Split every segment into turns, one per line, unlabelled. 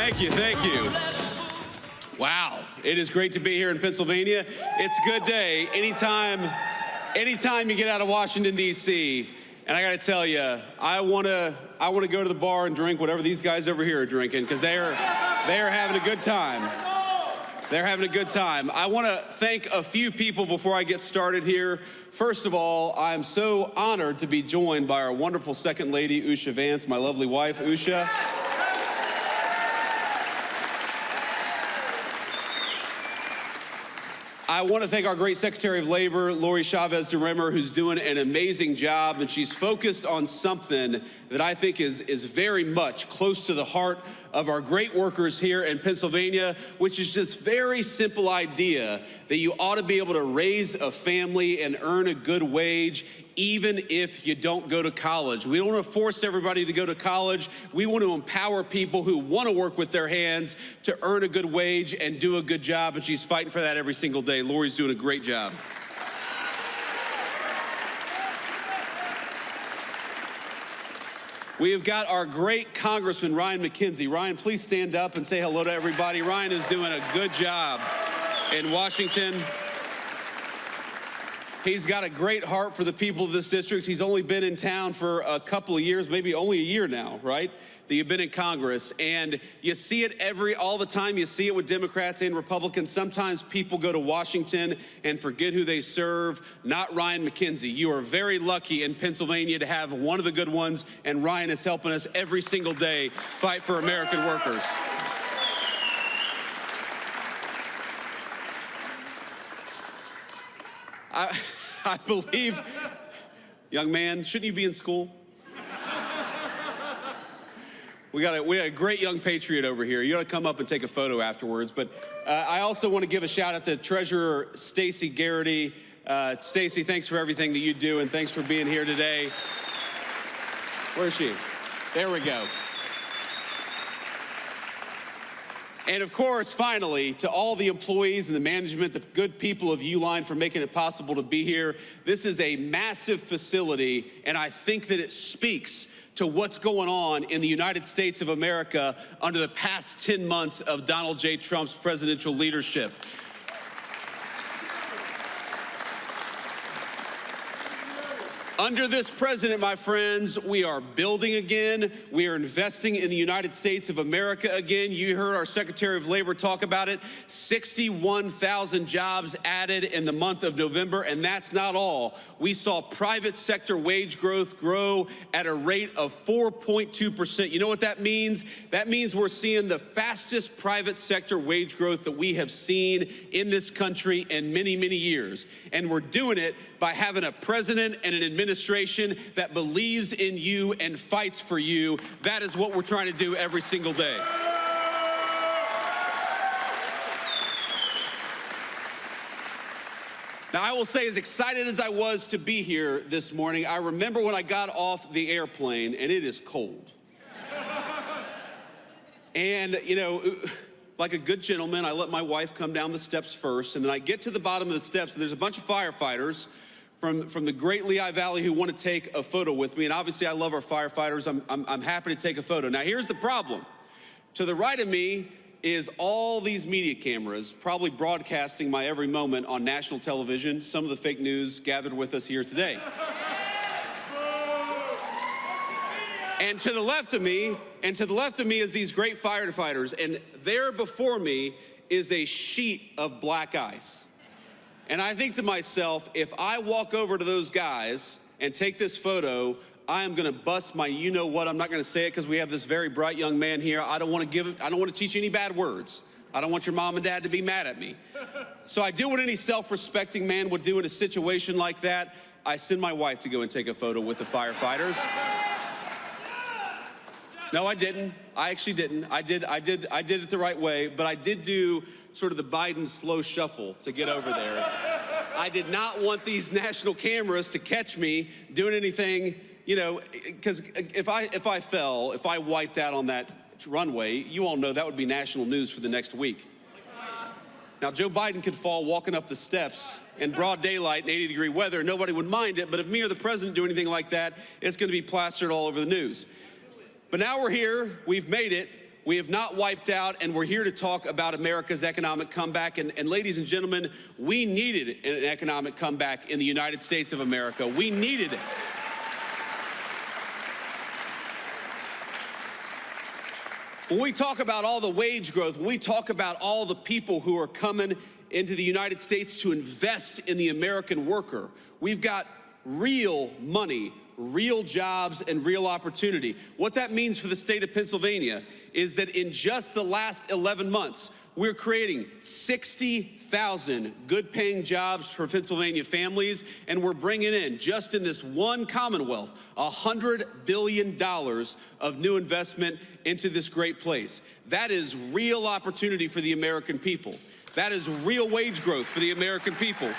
Thank you, thank you. Wow, it is great to be here in Pennsylvania. It's a good day. Anytime you get out of Washington, D.C., and I got to tell you, I want to go to the bar and drink whatever these guys over here are drinking, because they are having a good time. They're having a good time. I want to thank a few people before I get started here. First of all, I'm so honored to be joined by our wonderful second lady, Usha Vance, my lovely wife, Usha. I want to thank our great Secretary of Labor, Lori Chavez DeRimmer, who's doing an amazing job, and she's focused on something that I think is very much close to the heart of our great workers here in Pennsylvania, which is this very simple idea that you ought to be able to raise a family and earn a good wage even if you don't go to college. We don't want to force everybody to go to college. We want to empower people who want to work with their hands to earn a good wage and do a good job, and she's fighting for that every single day. Lori's doing a great job. We have got our great Congressman, Ryan McKenzie. Ryan, please stand up and say hello to everybody. Ryan is doing a good job in Washington. He's got a great heart for the people of this district. He's only been in town for a couple of years, maybe only a year now, right? That you've been in Congress. And you see it all the time. You see it with Democrats and Republicans. Sometimes people go to Washington and forget who they serve. Not Ryan McKenzie. You are very lucky in Pennsylvania to have one of the good ones, and Ryan is helping us every single day fight for American workers. I believe, young man, shouldn't you be in school? We got a great young patriot over here. You ought to come up and take a photo afterwards. But I also want to give a shout out to Treasurer Stacey Garrity. Stacey, thanks for everything that you do, and thanks for being here today. Where is she? There we go. And of course, finally, to all the employees and the management, the good people of Uline for making it possible to be here. This is a massive facility, and I think that it speaks to what's going on in the United States of America under the past 10 months of Donald J. Trump's presidential leadership. Under this president, my friends, we are building again. We are investing in the United States of America again. You heard our Secretary of Labor talk about it. 61,000 jobs added in the month of November, and that's not all. We saw private sector wage growth grow at a rate of 4.2%. You know what that means? That means we're seeing the fastest private sector wage growth that we have seen in this country in many, many years. And we're doing it by having a president and an administration that believes in you and fights for you. That is what we're trying to do every single day. Now, I will say, as excited as I was to be here this morning, I remember when I got off the airplane, and it is cold. And, you know, like a good gentleman, I let my wife come down the steps first, and then I get to the bottom of the steps, and there's a bunch of firefighters from the great Lehigh Valley who want to take a photo with me. And obviously I love our firefighters. I'm happy to take a photo. Now here's the problem. To the right of me is all these media cameras, probably broadcasting my every moment on national television. Some of the fake news gathered with us here today. And to the left of me is these great firefighters. And there before me is a sheet of black ice. And I think to myself, if I walk over to those guys and take this photo, I am going to bust my you-know-what. I'm not going to say it because we have this very bright young man here. I don't want to teach you any bad words. I don't want your mom and dad to be mad at me. So I do what any self-respecting man would do in a situation like that. I send my wife to go and take a photo with the firefighters. No, I didn't. I actually didn't. I did it the right way, but I did do sort of the Biden slow shuffle to get over there. I did not want these national cameras to catch me doing anything, you know, because if I wiped out on that runway, you all know that would be national news for the next week. Now, Joe Biden could fall walking up the steps in broad daylight in 80-degree weather. Nobody would mind it, but if me or the president do anything like that, it's going to be plastered all over the news. But now we're here. We've made it. We have not wiped out, and we're here to talk about America's economic comeback. And ladies and gentlemen, we needed an economic comeback in the United States of America. We needed it. When we talk about all the wage growth, when we talk about all the people who are coming into the United States to invest in the American worker, we've got real money, real jobs, and real opportunity. What that means for the state of Pennsylvania is that in just the last 11 months, we're creating 60,000 good-paying jobs for Pennsylvania families, and we're bringing in, just in this one Commonwealth, $100 billion of new investment into this great place. That is real opportunity for the American people. That is real wage growth for the American people.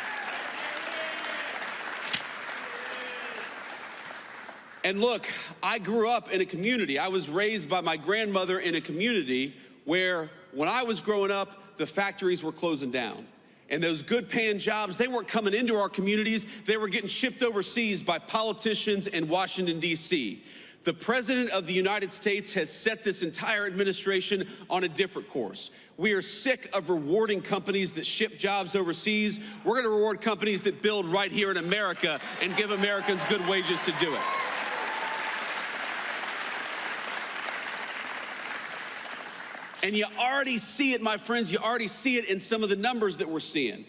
And look, I grew up in a community. I was raised by my grandmother in a community where, when I was growing up, the factories were closing down. And those good paying jobs, they weren't coming into our communities, they were getting shipped overseas by politicians in Washington, D.C. The President of the United States has set this entire administration on a different course. We are sick of rewarding companies that ship jobs overseas. We're gonna reward companies that build right here in America and give Americans good wages to do it. And you already see it, my friends, you already see it in some of the numbers that we're seeing.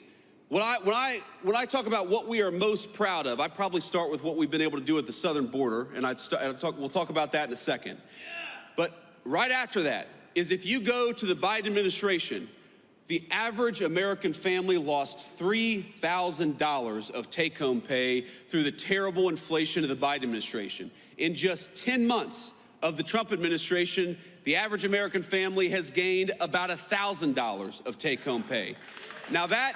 When I talk about what we are most proud of, I probably start with what we've been able to do at the southern border, and we'll talk about that in a second. But right after that is, if you go to the Biden administration, the average American family lost $3,000 of take-home pay through the terrible inflation of the Biden administration. In just 10 months of the Trump administration, the average American family has gained about $1,000 of take-home pay. Now that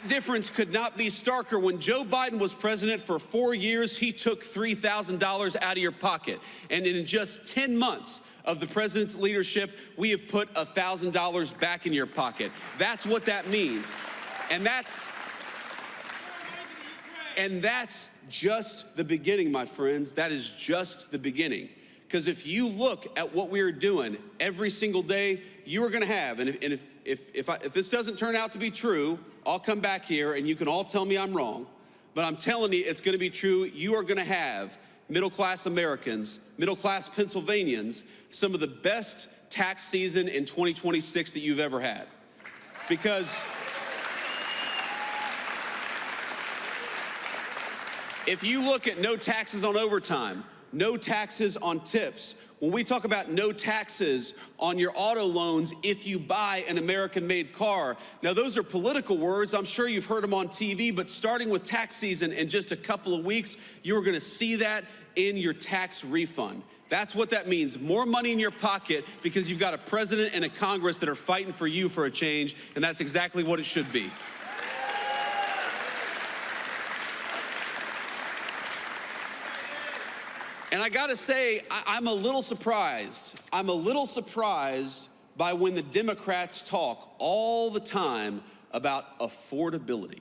difference could not be starker. When Joe Biden was president for 4 years, he took $3,000 out of your pocket. And in just 10 months of the president's leadership, we have put $1,000 back in your pocket. That's what that means. And that's just the beginning, my friends. That is just the beginning. Because if you look at what we are doing every single day, you are going to have, and if this doesn't turn out to be true, I'll come back here and you can all tell me I'm wrong, but I'm telling you it's going to be true. You are going to have middle-class Americans, middle-class Pennsylvanians, some of the best tax season in 2026 that you've ever had. Because if you look at no taxes on overtime, no taxes on tips, when we talk about no taxes on your auto loans if you buy an American-made car, now those are political words. I'm sure you've heard them on TV, but starting with tax season in just a couple of weeks, you're gonna see that in your tax refund. That's what that means, more money in your pocket, because you've got a president and a Congress that are fighting for you for a change, and that's exactly what it should be. And I gotta say, I'm a little surprised. I'm a little surprised by when the Democrats talk all the time about affordability.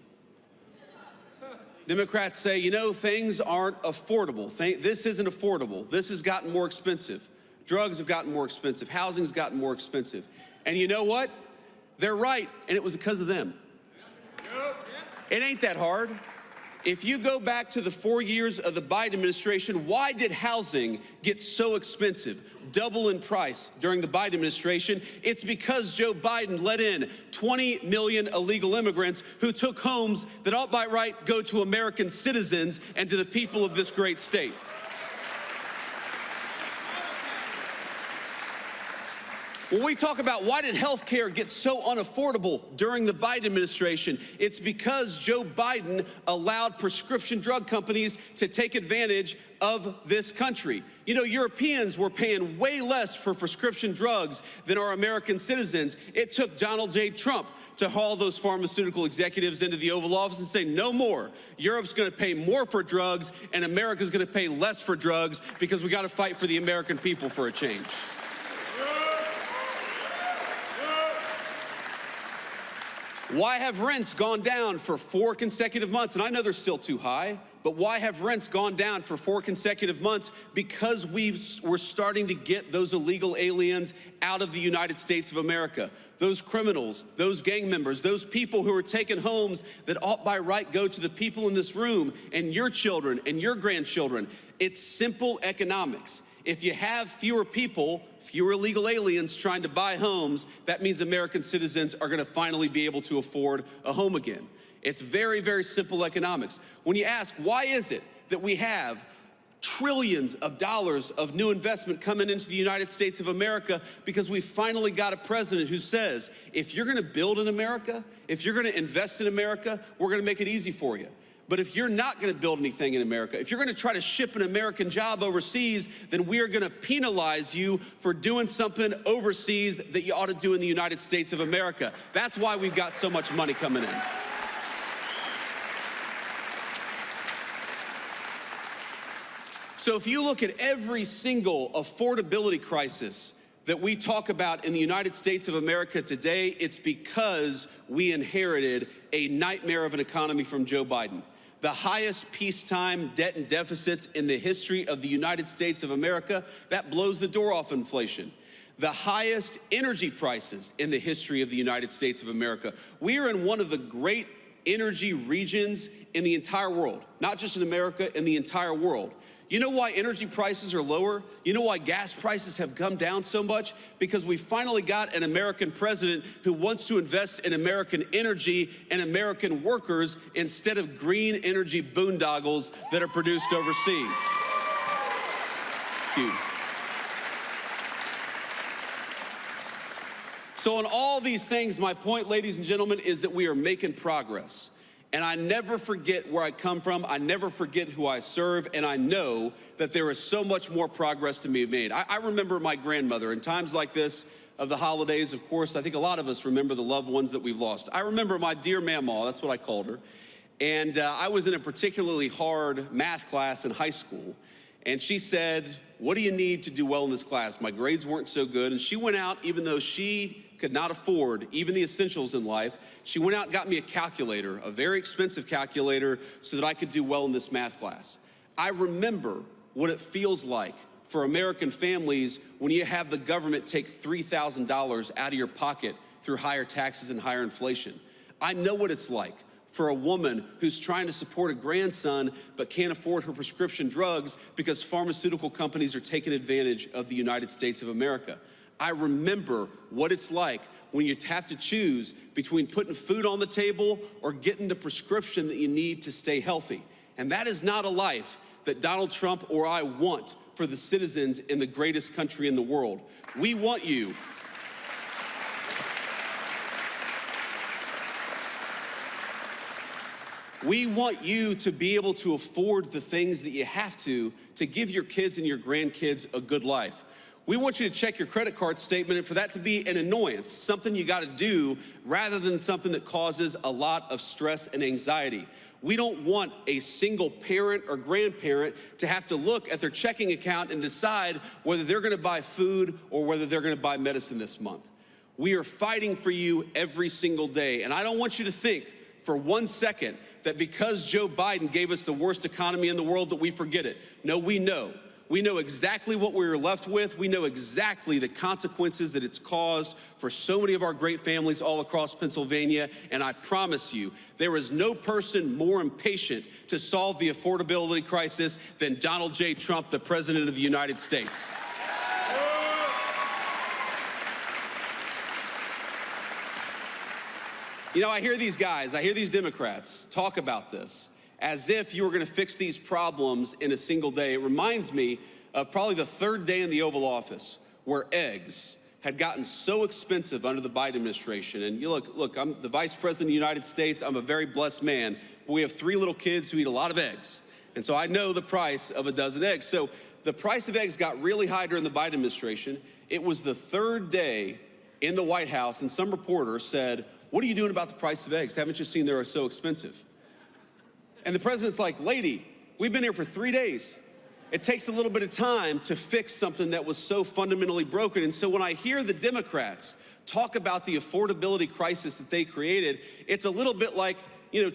Democrats say, you know, things aren't affordable. This isn't affordable. This has gotten more expensive. Drugs have gotten more expensive. Housing's gotten more expensive. And you know what? They're right, and it was because of them. It ain't that hard. If you go back to the 4 years of the Biden administration, why did housing get so expensive, double in price during the Biden administration? It's because Joe Biden let in 20 million illegal immigrants who took homes that ought by right go to American citizens and to the people of this great state. When we talk about why did health care get so unaffordable during the Biden administration, it's because Joe Biden allowed prescription drug companies to take advantage of this country. You know, Europeans were paying way less for prescription drugs than our American citizens. It took Donald J. Trump to haul those pharmaceutical executives into the Oval Office and say, no more. Europe's gonna pay more for drugs and America's gonna pay less for drugs because we gotta fight for the American people for a change. Why have rents gone down for 4 consecutive months? And I know they're still too high. But why have rents gone down for 4 consecutive months? Because we're starting to get those illegal aliens out of the United States of America. Those criminals, those gang members, those people who are taking homes that ought by right go to the people in this room and your children and your grandchildren. It's simple economics. If you have fewer people, fewer illegal aliens trying to buy homes, that means American citizens are going to finally be able to afford a home again. It's very, very simple economics. When you ask, why is it that we have trillions of dollars of new investment coming into the United States of America? Because we finally got a president who says, if you're going to build in America, if you're going to invest in America, we're going to make it easy for you. But if you're not going to build anything in America, if you're going to try to ship an American job overseas, then we are going to penalize you for doing something overseas that you ought to do in the United States of America. That's why we've got so much money coming in. So if you look at every single affordability crisis that we talk about in the United States of America today, it's because we inherited a nightmare of an economy from Joe Biden. The highest peacetime debt and deficits in the history of the United States of America, that blows the door off inflation. The highest energy prices in the history of the United States of America. We are in one of the great energy regions in the entire world, not just in America, in the entire world. You know why energy prices are lower? You know why gas prices have come down so much? Because we finally got an American president who wants to invest in American energy and American workers instead of green energy boondoggles that are produced overseas. Thank you. So on all these things, my point, ladies and gentlemen, is that we are making progress. And I never forget where I come from, I never forget who I serve, and I know that there is so much more progress to be made. I remember my grandmother, in times like this of the holidays, of course, I think a lot of us remember the loved ones that we've lost. I remember my dear Mamaw, that's what I called her, and I was in a particularly hard math class in high school, and she said, what do you need to do well in this class? My grades weren't so good, and she went out, even though she could not afford even the essentials in life, she went out and got me a calculator, a very expensive calculator, so that I could do well in this math class. I remember what it feels like for American families when you have the government take $3,000 out of your pocket through higher taxes and higher inflation. I know what it's like for a woman who's trying to support a grandson but can't afford her prescription drugs because pharmaceutical companies are taking advantage of the United States of America. I remember what it's like when you have to choose between putting food on the table or getting the prescription that you need to stay healthy. And that is not a life that Donald Trump or I want for the citizens in the greatest country in the world. We want you. We want you to be able to afford the things that you have to give your kids and your grandkids a good life. We want you to check your credit card statement and for that to be an annoyance, something you gotta do rather than something that causes a lot of stress and anxiety. We don't want a single parent or grandparent to have to look at their checking account and decide whether they're gonna buy food or whether they're gonna buy medicine this month. We are fighting for you every single day, and I don't want you to think for 1 second that because Joe Biden gave us the worst economy in the world that we forget it. No, we know. We know exactly what we were left with. We know exactly the consequences that it's caused for so many of our great families all across Pennsylvania. And I promise you, there is no person more impatient to solve the affordability crisis than Donald J. Trump, the President of the United States. You know, I hear these guys, I hear these Democrats talk about this as if you were going to fix these problems in a single day. It reminds me of probably the third day in the Oval Office where eggs had gotten so expensive under the Biden administration. And you look, I'm the Vice President of the United States. I'm a very blessed man, but we have 3 little kids who eat a lot of eggs. And so I know the price of a dozen eggs. So the price of eggs got really high during the Biden administration. It was the third day in the White House, and some reporter said, "What are you doing about the price of eggs? Haven't you seen they're so expensive?" And the president's like, "Lady, we've been here for 3 days. It takes a little bit of time to fix something that was so fundamentally broken." And so when I hear the Democrats talk about the affordability crisis that they created, it's a little bit like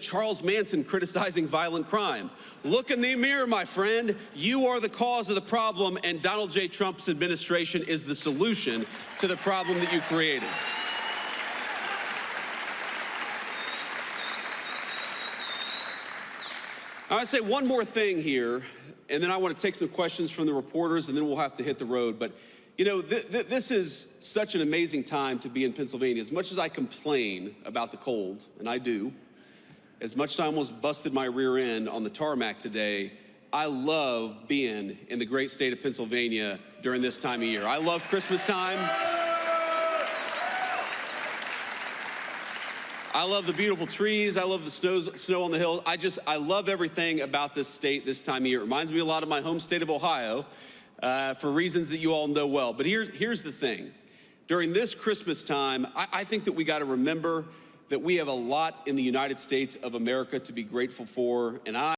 Charles Manson criticizing violent crime. Look in the mirror, my friend. You are the cause of the problem, and Donald J. Trump's administration is the solution to the problem that you created. I want to say one more thing here, and then I want to take some questions from the reporters, and then we'll have to hit the road. But, this is such an amazing time to be in Pennsylvania. As much as I complain about the cold, and I do, as much as I almost busted my rear end on the tarmac today, I love being in the great state of Pennsylvania during this time of year. I love Christmas time. I love the beautiful trees. I love the snow on the hills. I love everything about this state this time of year. It reminds me a lot of my home state of Ohio for reasons that you all know well. But here's the thing. During this Christmas time, I think that we got to remember that we have a lot in the United States of America to be grateful for. And